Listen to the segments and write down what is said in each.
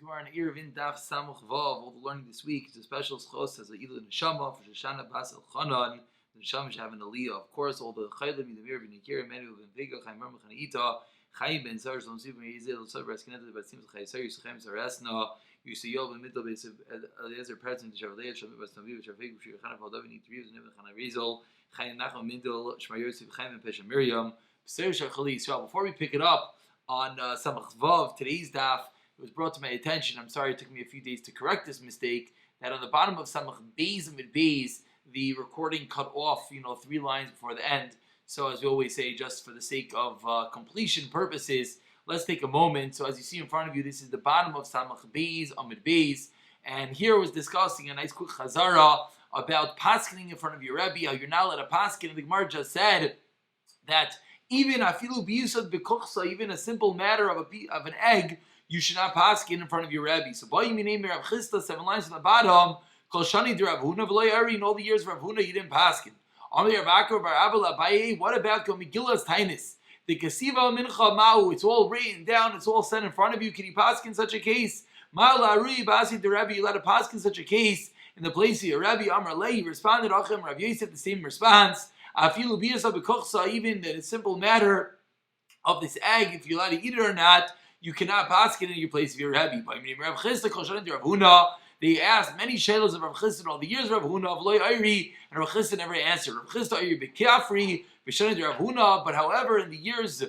Gemara in Eruvin Daf Samuch Vav. All the learning this week is a special schos as a Ilu Neshama for Shoshana Bas El Chanan. The Neshama should have an Aliyah. Of course, all the Chaylim in the Mirvin Nikir, Menu Ben Vega, Chaim Mermach and Ita, Chaim Ben Zar Shalom Sibim Yizil, Sabra Eskenet, but seems Chayser Yisachem Zaresna, Yusayol Ben Middle Base of Eliezer President Shavlei Shamim Bas Naviv Shavig Shirchan Valdavin Yitriv and Ibn Chana Rizal, Chaim Nachum Mindel Shmar Yosef Chaim and Pesha Miriam. Before we pick it up on Samach Vav, today's daf, it was brought to my attention, I'm sorry it took me a few days to correct this mistake, that on the bottom of Samach Beis and Mid Beis, the recording cut off, 3 lines before the end. So as we always say, just for the sake of completion purposes, let's take a moment. So as you see in front of you, this is the bottom of Samach Beis, Amid Beis, and here was discussing a nice quick chazara about paskening in front of your Rebbe, how you're not allowed to pasken, and the Gemara just said that even afilu biyusad bekuchsa, even a simple matter of an egg, you should not paskin in front of your Rebbe. So, by name Rav Chisda, 7 lines on the bottom, Kol Shani de Rav Huna v'lo Ari, in all the years of Rav Huna, you didn't paskin. Amri Rav Akar bar Abel Abaye, what about Kol Megillas Tainis? The Kasiva Mincha Ma'u, it's all written down, it's all set in front of you. Can you paskin such a case? Ma'al Ari Basi de Rebbe, you let a paskin such a case in the place of your Rebbe. Amr Lei, he responded, Achem Rav Yosef, the same response. Afilu biyasab bekuchsa, even that a simple matter of this egg, if you're allowed to eat it or not, you cannot paskin in your place of your Rebbe. They asked many shaylos of Rav Chisda all the years of Rav Huna of Loi Iri, and Rav Chisda never answered. Rav Chisda Iri bekafri b'shanin Rav Huna, but however, in the years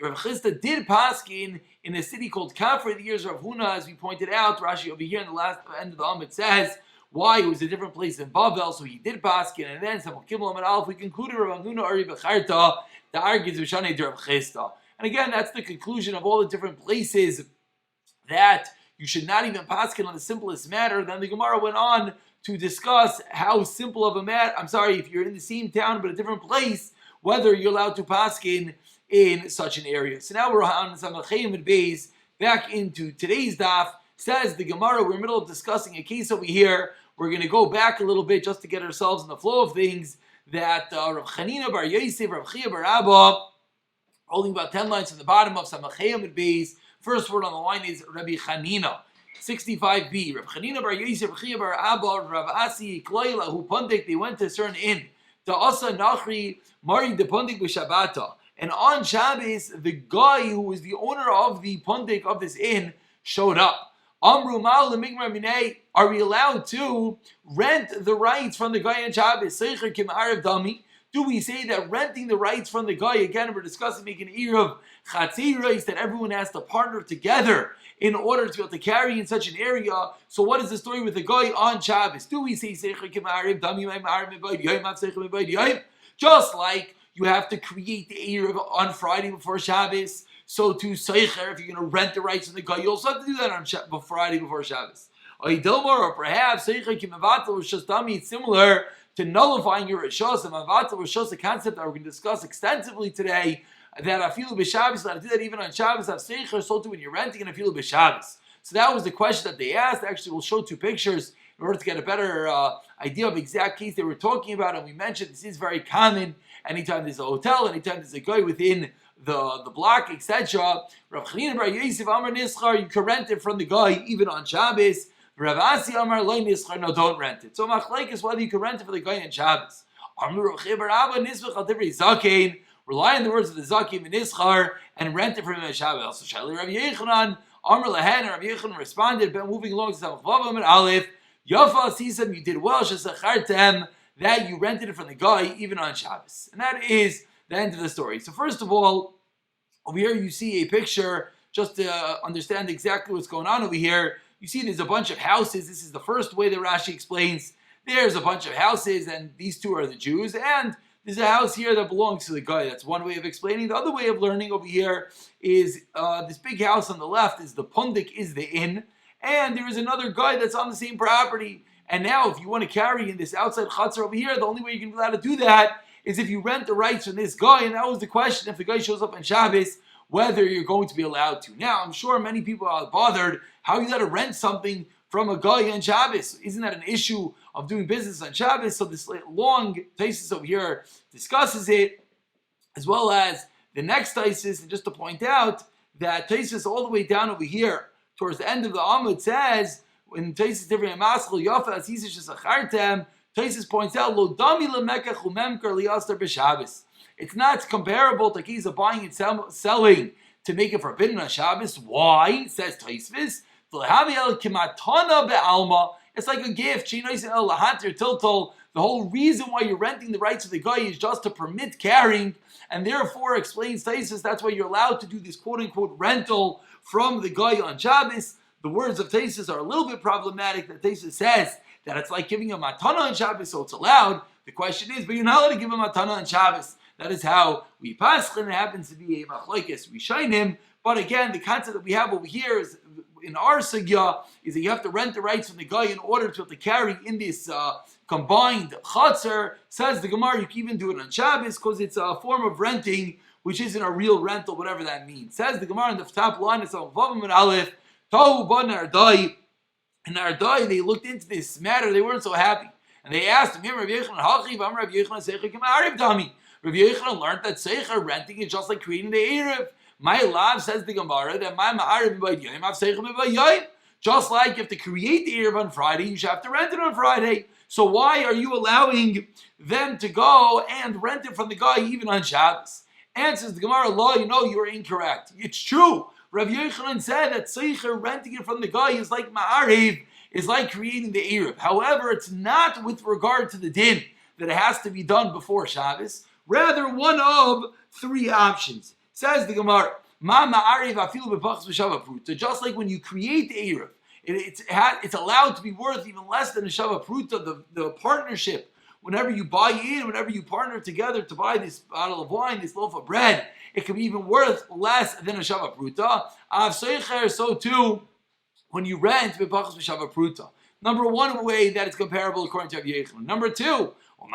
Rav Chisda did paskin in a city called Kafri, in the years of Rav Huna, as we pointed out, Rashi over here in the last end of the Amid says, why it was a different place in Bavel, so he did paskin, and then Samach Kibbul Amid Aleph, we concluded Rav Huna Iri b'charta, the argues b'shanin Rav Chisda. And again, that's the conclusion of all the different places that you should not even paskin on the simplest matter. Then the Gemara went on to discuss how simple of a matter, if you're in the same town but a different place, whether you're allowed to paskin in such an area. So now we're on Samachayim and Beis, back into today's daf. Says the Gemara, we're in the middle of discussing a case over here. We're going to go back a little bit just to get ourselves in the flow of things, that Rav Chanina bar Yosef, Rav Chia bar Abba, holding about 10 lines from the bottom of Samachayim and Beis. First word on the line is Rabbi Chanina, 65b. Rav Chanina bar Yosef, Rav Chia bar Abba, Rav Asi, Kloila, who Pundik, they went to a certain inn. The Asa Nachri, Mari de Pundik b'Shabbata. And on Shabbos, the guy who was the owner of the Pundik of this inn showed up. Amru Ma'al Lemigmar Minei, are we allowed to rent the rights from the guy on Shabbos? Seicher Kim Arav Dami. Do we say that renting the rights from the guy, again, we're discussing making an ear of Chatzirah, that everyone has to partner together in order to be able to carry in such an area? So what is the story with the guy on Shabbos? Do we say just like you have to create the ear of on Friday before Shabbos, so to Seicher, if you're going to rent the rights from the guy, you also have to do that on Friday before Shabbos. Or perhaps Seicher Kimavatal was just dummy, it's similar to nullifying your Rishos, and Mavatal Rishos, a concept that we're going to discuss extensively today, that Afilu B'Shabbos, let do that even on Shabbos, have Seicher, so too when you're renting an Afilu B'Shabbos. So that was the question that they asked. Actually, we'll show 2 pictures in order to get a better idea of the exact case they were talking about, and we mentioned this is very common. Anytime there's a hotel, anytime there's a guy within the block, etc. Rav Chanina bar Yosef Amar Nischar, you can rent it from the guy even on Shabbos. Rav Asi Amar Lo Nischar, no, don't rent it. So Machlaik is whether you can rent it for the guy on Shabbos. Amar Rav Chia bar Abba Nisbech Al Divrei Zakein, rely on the words of the Zakein and Nischar and rent it for him on Shabbos. So Shali Rav Yechanan Amar Lahan, and Rav Yechanan responded, but moving along to Samach Vav Amar Aleph, Yafa Sisam, you did well, Shesachartem, that you rented it from the guy even on Shabbos. And that is the end of the story. So first of all, over here you see a picture, just to understand exactly what's going on over here. You see there's a bunch of houses. This is the first way that Rashi explains. There's a bunch of houses, and these 2 are the Jews, and there's a house here that belongs to the guy. That's one way of explaining. The other way of learning over here is this big house on the left is the Pundik, is the inn, and there is another guy that's on the same property. And now if you want to carry in this outside chutzner over here, the only way you can be allowed to do that is if you rent the rights from this guy. And that was the question, if the guy shows up on Shabbos, whether you're going to be allowed to. Now, I'm sure many people are bothered, how you got to rent something from a guy on Shabbos? Isn't that an issue of doing business on Shabbos? So this long thesis over here discusses it, as well as the next thesis. And just to point out that thesis all the way down over here towards the end of the Amud, it says, when Taisis different Maschel Yafa Asisish Sachartem, Taisis points out, Lo Dami Lemekach Umemker Liaster B'Shabbos. It's not comparable to Kiza buying and selling to make it forbidden on Shabbos. Why? Says Taisis. It's like a gift. The whole reason why you're renting the rights of the guy is just to permit carrying, and therefore, explains Taisus, that's why you're allowed to do this quote-unquote rental from the guy on Shabbos. The words of Taisus are a little bit problematic, that Taisus says that it's like giving a matana on Shabbos, so it's allowed. The question is, but you're not allowed to give a matana on Shabbos. That is how we pass, and it happens to be a machlokes, we shine him. But again, the concept that we have over here is, in our sugya, is that you have to rent the rights from the guy in order to have to carry in this combined chatzar. Says the Gemara, you can even do it on Shabbos because it's a form of renting, which isn't a real rental, whatever that means. Says the Gemara in the top line, it's on Vavam and Aleph, Tohu Ban Ardai. In Ardai, they looked into this matter, they weren't so happy. And they asked him, Rabbi Yochanan learned that Seicher renting is just like creating the Erev. My love, says the Gemara, that my ma'ariv b'bayayim have seichel b'bayayim. Just like you have to create the Erev on Friday, you should have to rent it on Friday. So why are you allowing them to go and rent it from the guy even on Shabbos? Answers the Gemara, law, you're incorrect. It's true. Rav Yochanan said that seicher renting it from the guy is like ma'ariv, is like creating the Erev. However, it's not with regard to the din that it has to be done before Shabbos. Rather, one of three options. Says the Gemara, just like when you create the Erev, it's allowed to be worth even less than a Shava Pruta, the partnership. Whenever you buy in, whenever you partner together to buy this bottle of wine, this loaf of bread, it can be even worth less than a Shava Pruta. So too, when you rent, Shava Pruta. Number one way that it's comparable according to Rav Yochanan. Number two, when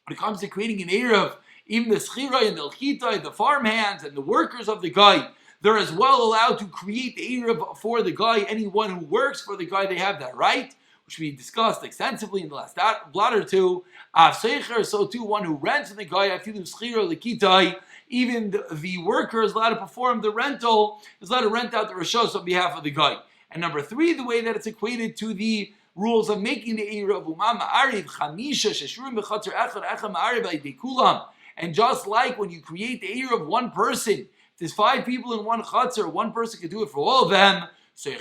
it comes to creating an Erev, even the Schirah and the Elchitai, the farmhands and the workers of the guy, they're as well allowed to create the Erev for the guy. Anyone who works for the guy, they have that right, which we discussed extensively in the last blot or two. So too, one who rents from the guy, even the worker is allowed to perform the rental, is allowed to rent out the Rishos on behalf of the guy. And number three, the way that it's equated to the rules of making the Erev, and just like when you create the Erev of one person, if there's 5 people in one chatzar, one person can do it for all of them. 5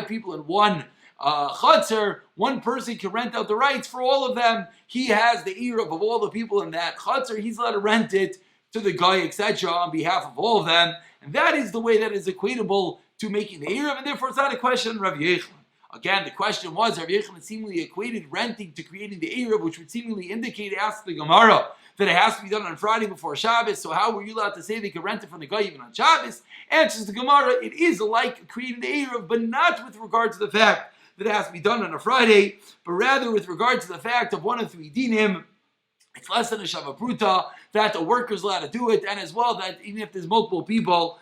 people in one chatzar, one person can rent out the rights for all of them. He has the Erev of all the people in that chatzar. He's allowed to rent it to the guy, etc., on behalf of all of them. And that is the way that is equatable to making the Erev, and therefore it's not a question of Rav Yochanan. Again, the question was, Rav Yochanan seemingly equated renting to creating the Erev, which would seemingly indicate, ask the Gemara, that it has to be done on Friday before Shabbos. So how were you allowed to say they could rent it from the guy even on Shabbos? Answers the Gemara, it is like creating the Erev, but not with regard to the fact that it has to be done on a Friday, but rather with regard to the fact of one of 3 dinim. It's less than a Shava Pruta, that the worker's allowed to do it, and as well that even if there's multiple people,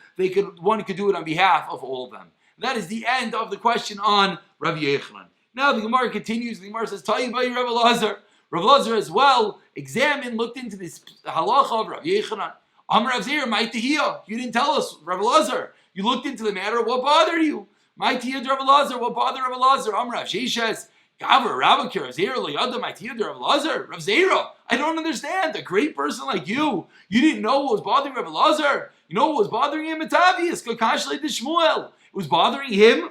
one could do it on behalf of all of them. That is the end of the question on Rav Yochanan. Now the Gemara continues. The Gemara says, "Tell you by Rav Elazar." Rav Elazar as well looked into this halacha of Rav Yochanan. Amar Rav Zera, my tehiyah. You didn't tell us, Rav Elazar. You looked into the matter. What bothered you? My tehiyah, Rav Elazar. What bothered Rav Elazar? Amar Rav Sheshes. Gaver Rabakir Rav Zera liyada my tehiyah, Rav Elazar. Rav Zera. I don't understand. A great person like you didn't know what was bothering Rav Elazar. You know what was bothering him? It's obvious. Kakashlei de Shmuel. It was bothering him.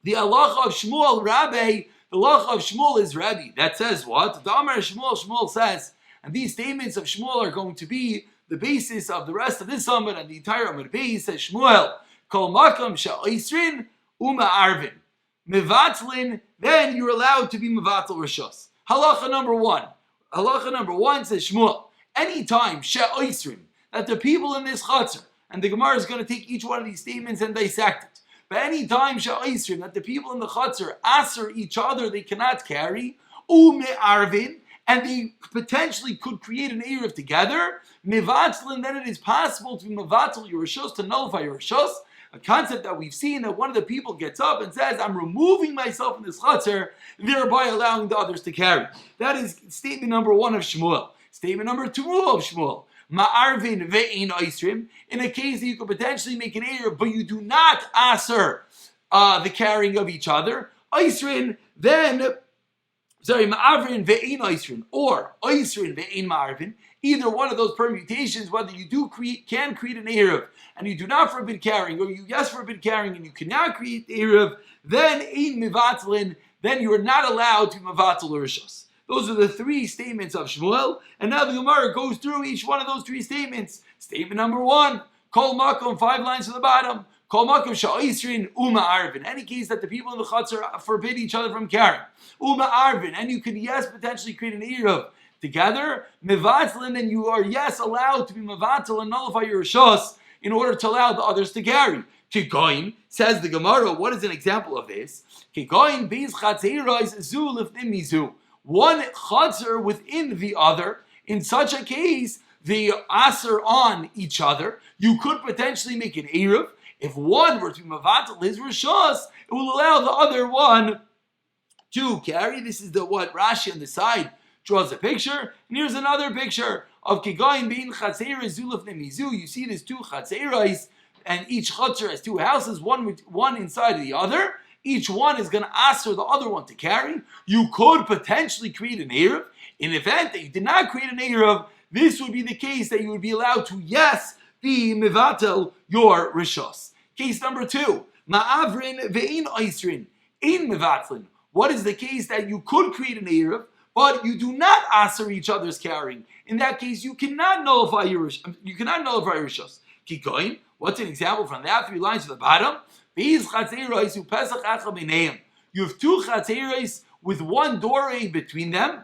The halacha of Shmuel, Rabbi, the halacha of Shmuel is Rabbi. That says what? The Amar Shmuel says, and these statements of Shmuel are going to be the basis of the rest of this Amud and the entire Amud Beis. Says Shmuel, Kol makam sha'isrin uma'arvin. Mevatlin, then you're allowed to be mevatel rishos. Halacha number one. Halacha number one says Shmuel, anytime sha'isrin, that the people in this chatzar, and the Gemara is going to take each one of these statements and dissect it. But any time sha'isrim, that the people in the chatzar aser each other, they cannot carry, arvin, and they potentially could create an Erev together, mevatzlin, then it is possible to be mevatel your rishos, to nullify your rishos, a concept that we've seen, that one of the people gets up and says, I'm removing myself in this chatzar, thereby allowing the others to carry. That is statement number one of Shmuel. Statement number two of Shmuel. ma'arvin ve'in oisrim, in a case that you could potentially make an eruv, but you do not aser the carrying of each other, oisrin, then, ma'arvin ve'in oisrin, or oisrin ve'in ma'arvin, either one of those permutations, whether you can create an eruv, and you do not forbid carrying, or you forbid carrying, and you cannot create the eruv, then ein mivatlin, then you are not allowed to mevatel rishos. Those are the three statements of Shmuel, and now the Gemara goes through each one of those three statements. Statement number one, kol makom, 5 lines to the bottom, kol makom sha'isrin uma arvin. Any case that the people in the chutzner forbid each other from carrying. Uma arvin, and you could potentially create an eruv together. Mevatlin, and you are allowed to be mevatel and nullify your rishos in order to allow the others to carry. Kigoin, says the Gemara, what is an example of this? Kigoin beis chatzeiros zu lifnim mizu. One chatzar within the other. In such a case, the aser on each other, you could potentially make an eruv. If one were to be mavatal his rishos, it will allow the other one to carry. This is what Rashi on the side draws a picture. And here's another picture of kigoin bein chatzeiros zu lifnim mizu. You see there's 2 chatzeiros, and each chutzner has 2 houses, one inside of the other. Each one is going to ask the other one to carry. You could potentially create an eruv. In the event that you did not create an eruv, this would be the case that you would be allowed to, be mevatel your rishos. Case number 2, ma'avrin ve'in oisrin, in mevatlin. What is the case that you could create an eruv, but you do not aser each other's carrying? In that case, you cannot nullify your rishos. Keep going. What's an example from that 3 lines to the bottom? You have 2 chatzeros with 1 doorway between them.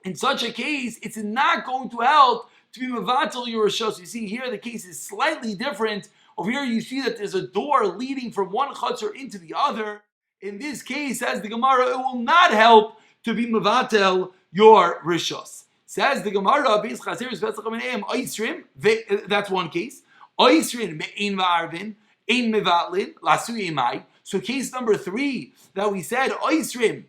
In such a case, it's not going to help to be mevatel your rishos. You see here the case is slightly different. Over here you see that there's a door leading from one chatzer into the other. In this case, says the Gemara, it will not help to be mevatel your rishos. Says the Gemara, that's one case. Oisrin me'in ma'arvin, ein mevatlin, lasuye mai. So case number 3 that we said, oisrim,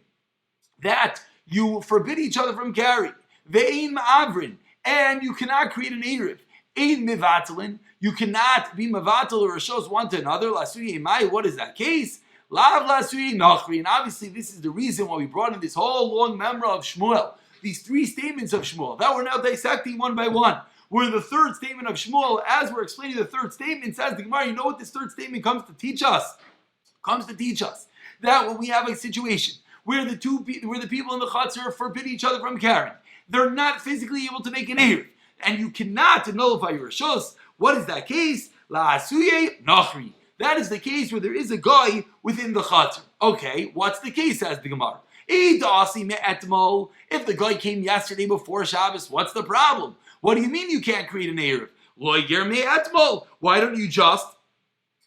that you forbid each other from carrying, ve'in ma'avrin, and you cannot create an eruv, ein mevatlin, you cannot be mevatel or rishos one to another, lasuye mai. What is that case? Lav lasuye nachri. And obviously this is the reason why we brought in this whole long memra of Shmuel, these 3 statements of Shmuel that we're now dissecting one by one. We're the 3rd statement of Shmuel. As we're explaining the 3rd statement, says the Gemara, you know what this 3rd statement comes to teach us? Comes to teach us that when we have a situation where the people in the chutzner forbid each other from carrying, they're not physically able to make an eruv, and you cannot nullify your rishos. What is that case? La'asuye nachri. That is the case where there is a guy within the chutzner. Okay, what's the case? Says the Gemara. If the guy came yesterday before Shabbos, what's the problem? What do you mean you can't create an eruv? Why don't you just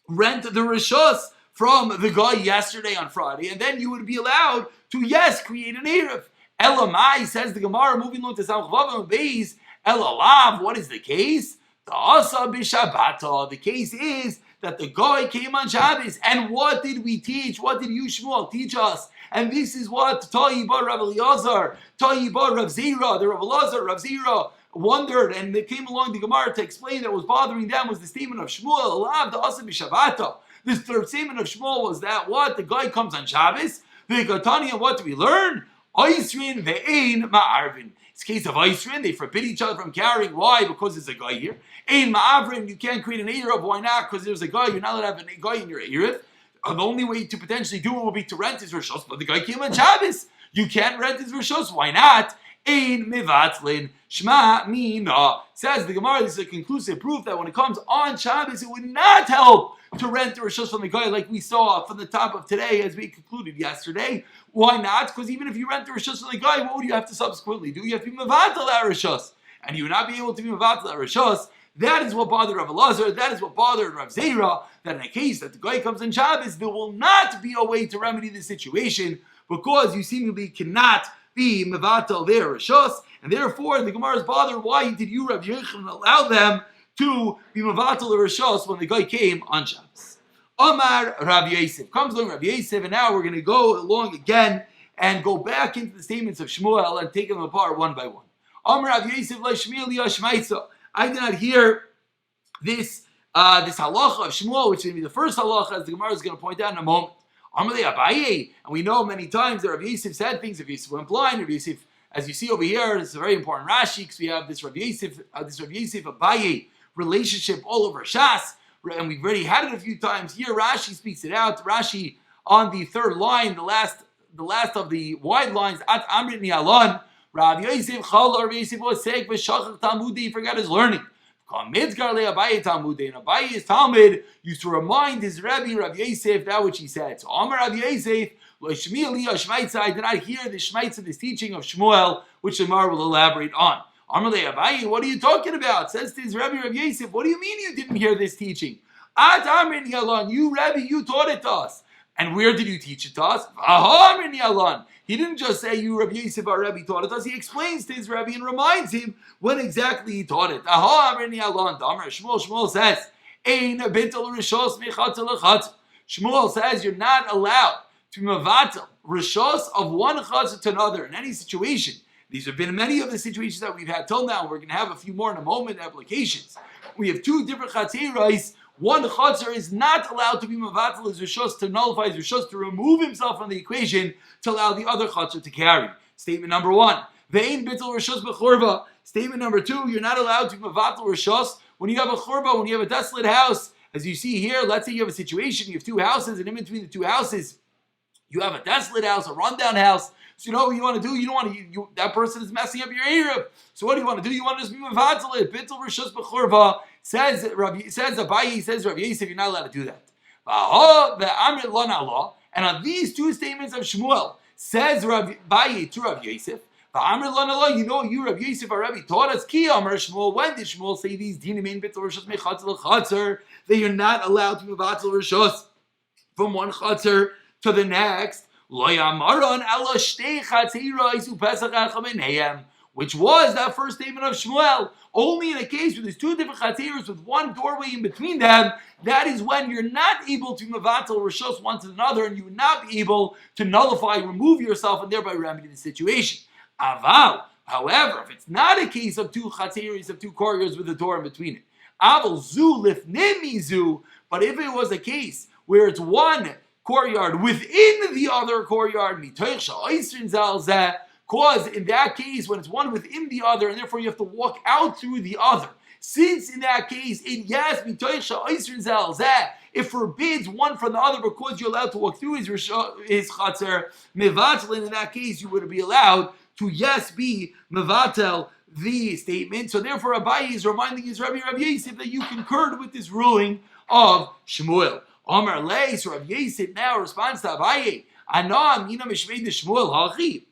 rent the rishos from the guy yesterday on Friday, and then you would be allowed to, create an eruv. Elamai, says the Gemara, moving on to Samchvav and Beis, Elalav, what is the case? The case is that the guy came on Shabbos, and what did we teach? What did you, Shmuel, teach us? And this is what Ta'i bar Rav Eliezer, Ta'i bar Rav Zira, the Rav Eliezer, Rav Zira, wondered, and they came along the Gemara to explain that what was bothering them was the statement of Shmuel, Alav da'asa b'Shabbata. This 3rd statement of Shmuel was that what? The guy comes on Shabbos, the Gatani, and what do we learn? Oisrin ve'ein ma'arvin. It's a case of Oisrin, they forbid each other from carrying. Why? Because there's a guy here. Ein ma'avrin, you can't create an eruv. Why not? Because there's a guy, you're not allowed to have a guy in your eruv. The only way to potentially do it will be to rent his rishos, but the guy came on Shabbos. You can't rent his rishos. Why not? Ein mevatlin shma mina. Says the Gemara, this is a conclusive proof that when it comes on Shabbos, it would not help to rent the rishos from the guy like we saw from the top of today as we concluded yesterday. Why not? Because even if you rent the rishos from the guy, what would you have to subsequently do? You have to be mevatel that rishos. And you would not be able to be mevatel that rishos. That is what bothered Rav Elazar. That is what bothered Rav Zera. That in a case that the guy comes on Shabbos, there will not be a way to remedy the situation because you seemingly cannot be mevatel their rishos, and therefore the Gemara is bothered. Why did you, Rav Yechon, allow them to be mevatel the rishos when the guy came on Shabbos? Omar Rav Yosef comes along Rav Yosef, and now we're going to go along again and go back into the statements of Shmuel and take them apart one by one. Omar Rav Yosef la Shmuel yashmaitza. I did not hear this halacha of Shmuel, which is going to be the first halacha, as the Gemara is going to point out in a moment. Amalei Abaye, and we know many times that Rav Yosef said things. If Yosef went blind, Rav Yosef, as you see over here, this is a very important Rashi because we have this Rav Yosef Abaye relationship all over Shas, and we've already had it a few times. Here, Rashi speaks it out. Rashi on the third line, the last of the wide lines, At Amrit Ni'alon, Rav Yosef Chol, Rav Yosef was sick, V'shachach Talmudi, he forgot his learning. And Abaye's Talmud used to remind his Rebbe, Rav Yosef, that which he said. So Amar Rav Yosef, I did not hear the Shmaitza, this teaching of Shmuel, which the Gemara will elaborate on. Amar Abaye, what are you talking about? Says to his Rebbe, Rav Yosef, what do you mean you didn't hear this teaching? At Amrit Ni'alon, you Rebbe, you taught it to us. And where did you teach it to us? He didn't just say you Rabbi Yosef our Rebbe taught it to us. He explains to his Rebbe and reminds him when exactly he taught it. Shmuel says, Shmuel says you're not allowed to mavatal rishos of one chazah to another in any situation. These have been many of the situations that we've had till now. We're going to have a few more in a moment, applications. We have two different chatzeiros. One chatzar is not allowed to be mavatal his rishos, to nullify his rishos, to remove himself from the equation, to allow the other chatzar to carry. Statement number one. Ve'ein bittul rishos b'churva. Statement number two. You're not allowed to be mavatal rishos when you have a churva, when you have a desolate house. As you see here, let's say you have a situation, you have two houses, and in between the two houses, you have a desolate house, a rundown house. So you know what you want to do? You don't want to. That person is messing up your Eruv. So what do you want to do? You want to just be mavatal it. Bittul rishos b'churva. Says Abaye, says Rav Yosef, you're not allowed to do that. And on these two statements of Shmuel, says Rav Abaye to Rav Yosef, you know, you Rav Yosef our Rebbe taught us, Ki Amar Shmuel, when did Shmuel say these dinim ein bittul rishos mechatzel l'chatzer, that you're not allowed to be mavatal rishos from one chatzer to the next? Lo yamaron ela shtei chatzeiros upesach echad b'neihem, which was that first statement of Shmuel. Only in a case where there's two different chatzeiros with one doorway in between them, that is when you're not able to mavatal rishos one to another, and you would not be able to nullify, remove yourself, and thereby remedy the situation. Aval, however, if it's not a case of two chatzeiros, of two courtyards with a door in between it, aval zu lifnei zu, but if it was a case where it's one courtyard within the other courtyard, mitoich sha'oisrin zal zeh, because in that case, when it's one within the other, and therefore you have to walk out through the other, since in that case, it forbids one from the other because you're allowed to walk through his chatzar, mevatel, in that case, you would be allowed to, yes, be mevatel the statement. So therefore, Abaye is reminding his Rabbi Yosef that you concurred with this ruling of Shmuel. Amar Lei, so Rabbi Yosef now responds to Abaye, Anam, Ina Mishmei de Shmuel, Hachi.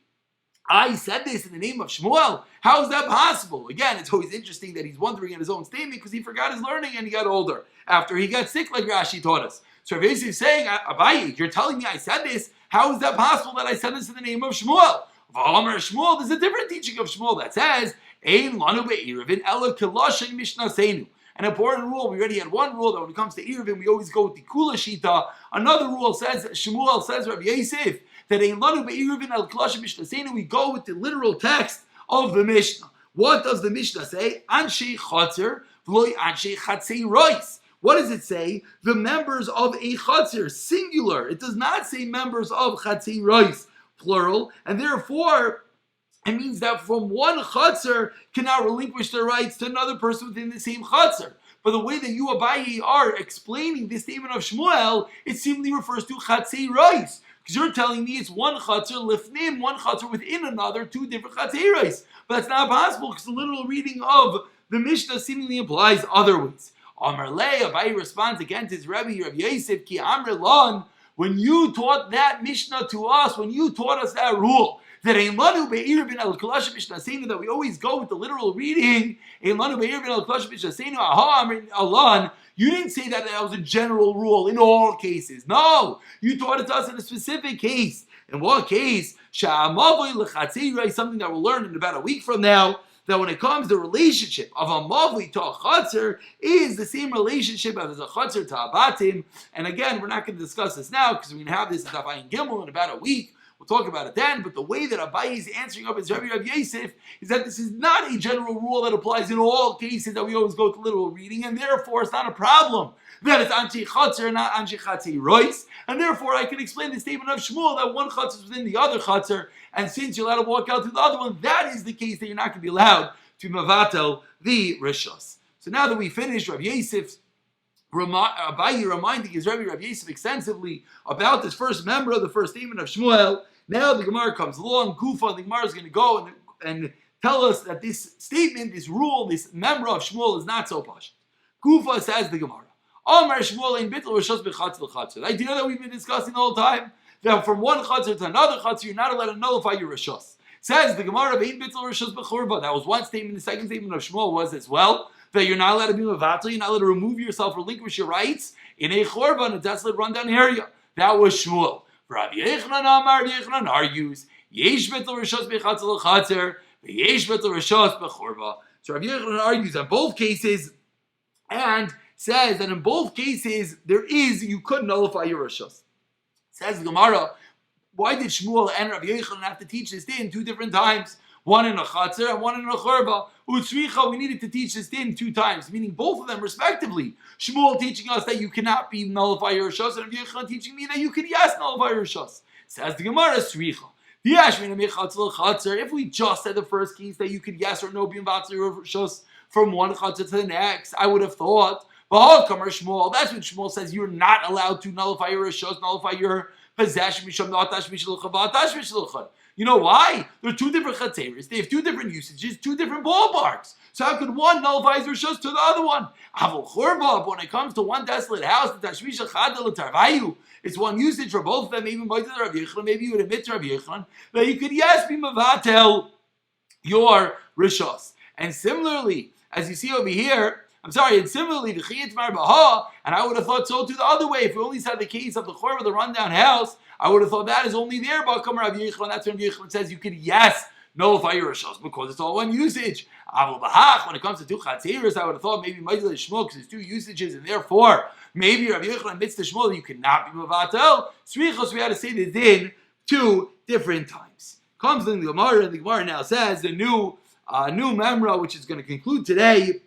I said this in the name of Shmuel. How is that possible? Again, it's always interesting that he's wondering at his own statement because he forgot his learning and he got older after he got sick, like Rashi taught us. So Rav Yosef is saying, Abaye, you're telling me I said this. How is that possible that I said this in the name of Shmuel? V'omer Shmuel, there's a different teaching of Shmuel that says, Ein lanu be'Eruvin ela kiloshen mishnasenu. An important rule. We already had one rule that when it comes to Eruvin, we always go with the Kula Shita. Another rule says, Shmuel says, Rav Yosef, that ein lanu be'Eruvin el klashim mishnasenu, we go with the literal text of the Mishnah. What does the Mishnah say? Anshe chatzer v'loy anshe chatzeiros. What does it say? The members of a chatzer, singular. It does not say members of chatzeiros, plural, and therefore it means that from one chatzer cannot relinquish their rights to another person within the same chatzer. But the way that you, Abaye, are explaining this statement of Shmuel, it simply refers to chatzeiros. Because you're telling me it's one chatzar lifnim, one chatzar within another, two different chatzeiros. But that's not possible because the literal reading of the Mishnah seemingly implies otherwise. Amar Le, Abaye responds again to his Rebbe, Rav Yosef, Ki Amr Lon, when you taught that Mishnah to us, when you taught us that rule, that ein lanu be'Eruvin el klashim mishnasenu, that we always go with the literal reading, ein lanu be'Eruvin el klashim mishnasenu, aha amrin alon. You didn't say that was a general rule in all cases. No, you taught it to us in a specific case. In what case? Sha'amavoi l'chatzeiros, something that we'll learn in about a week from now. That when it comes to the relationship of a mavli to a chatzar is the same relationship as a chatzar to a batim. And again, we're not going to discuss this now because we're going to have this in Daf Yomi Gimel in about a week. We'll talk about it then, but the way that Abaye is answering up as Rabbi Yosef is that this is not a general rule that applies in all cases that we always go to literal reading, and therefore it's not a problem that it's Anshe Chatzar, not Anshe Chatzei Rois, and therefore I can explain the statement of Shmuel that one Chatzar is within the other Chatzar, and since you're allowed to walk out to the other one, that is the case that you're not going to be allowed to Mavatel the Rishos. So now that we finished Rabbi Yosef, Abaye reminding his Rabbi Yosef extensively about this first member of the first statement of Shmuel. Now the Gemara comes along, Gufa, the Gemara is going to go and tell us that this statement, this rule, this member of Shmuel is not so posh. Gufa says the Gemara, Amar Shmuel ein bittul rishos b'chatzer l'chatzer. The idea that we've been discussing the whole time, that from one chatzer to another chatzer, you're not allowed to nullify your rishos. Says the Gemara, ein bittul rishos b'churba. That was one statement. The second statement of Shmuel was as well, that you're not allowed to be mevatel, you're not allowed to remove yourself, relinquish your rights in a chorba, in a desolate, rundown area. That was Shmuel. Rabbi Yochanan argues, yesh betel rishos bechatzel l'chatzer, yesh betel rishos bechorba. So Rabbi Yochanan argues on both cases and says that in both cases you could nullify your rishos. Says the Gemara, why did Shmuel and Rabbi Yochanan have to teach this din 2 different times? One in a chatzar and one in a churba. Utzricha, we needed to teach this din 2 times, meaning both of them respectively. Shmuel teaching us that you cannot be nullify your rishos, and Rabbi Yochanan teaching me that you can nullify your rishos. Says the Gemara, Sricha. If we just said the first case that you could yes or no be mevatel your rishos from one chatzar to the next, I would have thought, Shmuel, that's what Shmuel says, you're not allowed to nullify your rishos, nullify your possession. You know why? There are 2 different chatzeris. They have 2 different usages, 2 different ballparks. So how could one nullify his rishos to the other one? Avol churba, when it comes to one desolate house, the tashmisha chadel tarvayu, it's one usage for both of them. Even by the Rabbi Yochanan, maybe you would admit to Rabbi Yochanan that you could be mevatel your rishos. And similarly, as you see over here, and similarly, the chiyat mar baha, and I would have thought so too the other way. If we only said the case of the chorba, the rundown house, I would have thought that is only there. But come Rabbi Yochanan, that's when Rabbi Yochanan says you could nullify your rishos because it's all one usage. Avol bahach, when it comes to 2 chatzeros, I would have thought maybe Ma'idel Shmuel because it's 2 usages, and therefore maybe Rabbi Yochanan admits to Shmuel that you cannot be mevatel. Srichos, we had to say this in 2 different times. Comes in the Gemara, and the Gemara now says the new memra, which is going to conclude today,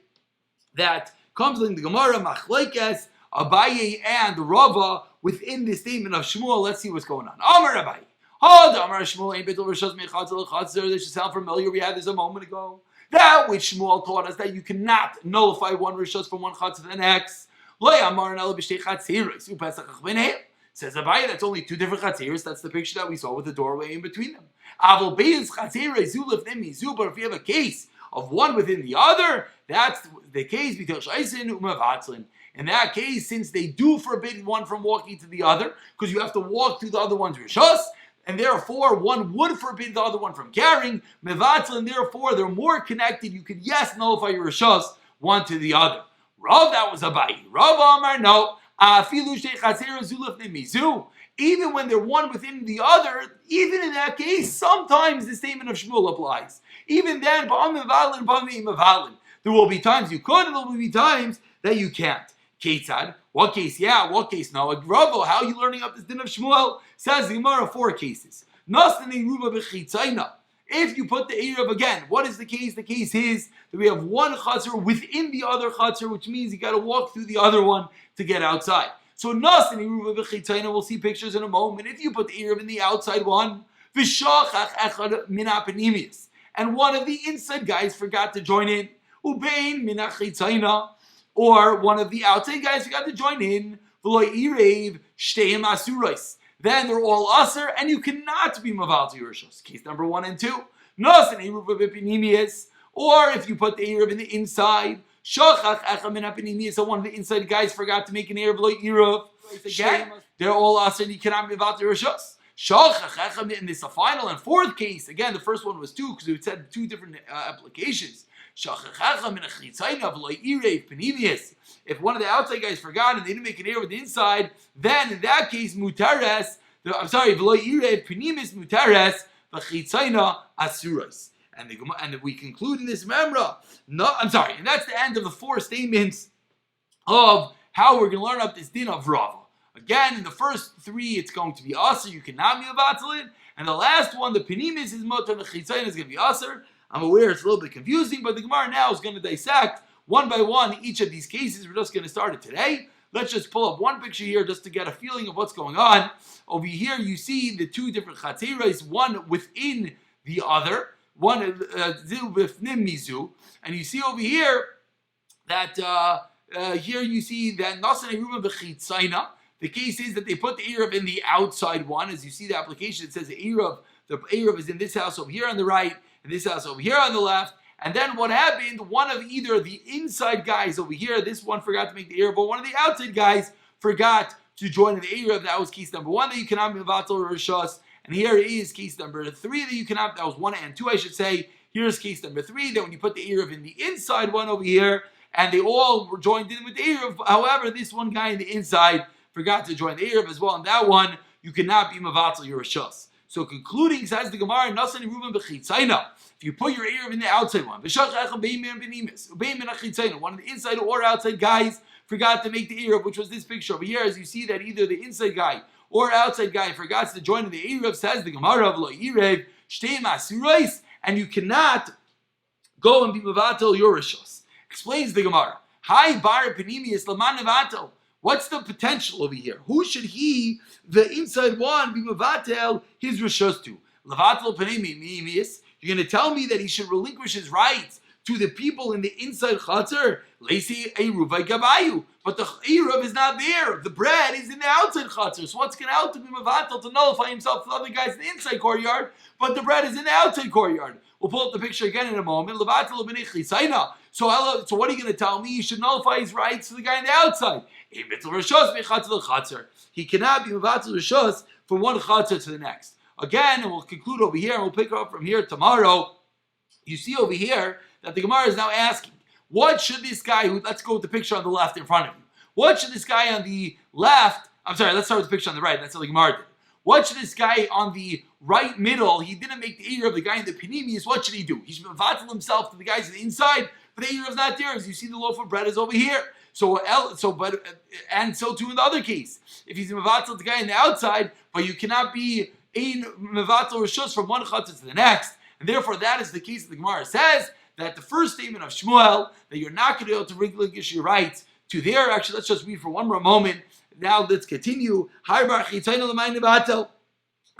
that comes in the Gemara, Machlekes, Abaye and Rava within the statement of Shmuel. Let's see what's going on. Amar Abaye. Amar Shmuel ain't bittul rishos mechatzel l'chatzer. This should sound familiar. We had this a moment ago. That which Shmuel taught us that you cannot nullify one rishos from one chatzer to the next. Lo yamar nela b'shtei chatzeros upesach b'nei. Says Abaye, that's only 2 different chatzeros. That's the picture that we saw with the doorway in between them. Avol beis chatzeros zulif nemizu. But if you have a case of one within the other, that's the case. In that case, since they do forbid one from walking to the other, because you have to walk through the other one's rishos, and therefore one would forbid the other one from carrying, mevatel, and therefore they're more connected. You could nullify your rishos one to the other. Rav, that was Abaye. Rav Amar, no. Even when they're one within the other, even in that case, sometimes the statement of Shmuel applies. Even then, there will be times you could, and there will be times that you can't. Ketzad, what case? Yeah, what case? No. Ravo, how are you learning up this din of Shmuel? Says the Gemara 4 cases. If you put the Eruv again, what is the case? The case is that we have one chatzar within the other chatzar, which means you got to walk through the other one to get outside. So Nas and Eruv b'chitzaina, we'll see pictures in a moment. If you put the Eruv in the outside one, v'shachach echad min ha'panimius, and one of the inside guys forgot to join in, ubein min ha'chitzaina, or one of the outside guys forgot to join in, v'lo irev shteim asuros. Then they're all usher, and you cannot be maval to your rishos. Case number 1 and 2. Nas and Eruv b'panimius, or if you put the Eruv in the inside, shachach echad min ha'panimius, so one of the inside guys forgot to make an Eruv v'lo irev. Again, they're all usher, and you cannot be maval to your rishos. And this is the final and 4th case. Again, the first one was 2 because we said 2 different applications. If one of the outside guys forgot and they didn't make an error with the inside, then in that case, mutares. And we conclude in this memra. And that's the end of the 4 statements of how we're going to learn up this din of Rava. Again, in the first three, it's going to be aser. You cannot be mevatel it. And the last one, the penimis is mutter, the chitzayin is going to be aser. I'm aware it's a little bit confusing, but the Gemara now is going to dissect one by one each of these cases. We're just going to start it today. Let's just pull up one picture here just to get a feeling of what's going on. Over here, you see the two different chatzeros, one within the other, one zilbifnim mizu, and you see over here that here you see that nasan Eruvin b'chitzayna. The case is that they put the Eruv in the outside one. As you see the application, it says the Eruv is in this house over here on the right, and this house over here on the left. And then what happened, one of either the inside guys over here, this one forgot to make the Eruv, but one of the outside guys forgot to join in the Eruv. That was case number 1 that you cannot be mevatel rishos. And here is case number 3 that you cannot, that was 1 and 2 I should say. Here's case number 3, that when you put the Eruv in the inside one over here, and they all were joined in with the Eruv. However, this one guy in the inside forgot to join the Eruv as well. And that one, you cannot be mevatel your rishos. So concluding, says the Gemara, nasan Eruvin b'chitzayna. If you put your Eruv in the outside one, one of the inside or outside guys forgot to make the Eruv, which was this picture over here, as you see that either the inside guy or outside guy forgot to join in the Eruv, says the Gemara of lo Erev shtei masurais, and you cannot go and be mevatel your rishos. Explains the Gemara. Hi bar penimius laman mevatel. What's the potential over here? Who should he, the inside one, be mevatel his rishos to? Levatel penimius. You're going to tell me that he should relinquish his rights to the people in the inside chatzar? Leisi Eruvai gabayu. But the Eruv is not there. The bread is in the outside chatzar. So what's going to help to be mevatel to nullify himself to the other guys in the inside courtyard? But the bread is in the outside courtyard. We'll pull up the picture again in a moment. So what are you going to tell me? He should nullify his rights to the guy in the outside. He cannot be mevatel rishos from one chatzar to the next. Again, and we'll conclude over here, and we'll pick up from here tomorrow. You see over here that the Gemara is now asking, what should this guy who, let's go with the picture on the left in front of you. What should this guy on the left, let's start with the picture on the right, that's how the Gemara did. What should this guy on the right middle, he didn't make the Eruv, the guy in the Penimius, what should he do? He should mevatel himself to the guys on the inside, but the Eruv's not there. As you see, the loaf of bread is over here. So too in the other case. If he's mevatel the guy on the outside, but you cannot be ein mevatel rishos from one chatzah to the next, and therefore that is the case that the Gemara says that the first statement of Shmuel that you're not going to be able to relinquish your rights to there. Actually, let's just read for one more moment. Now let's continue.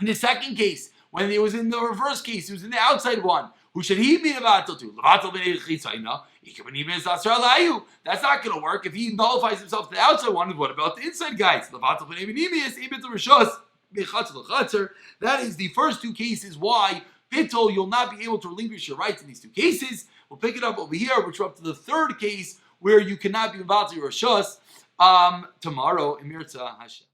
In the second case, when it was in the reverse case, it was in the outside one. Who should he be mevatel to? That's not going to work if he nullifies himself to the outside one. What about the inside guys? That is the first two cases why bittul, you'll not be able to relinquish your rights in these two cases. We'll pick it up over here, which we're up to the third case where you cannot be mevatel your rishos tomorrow in Mirza Hashem.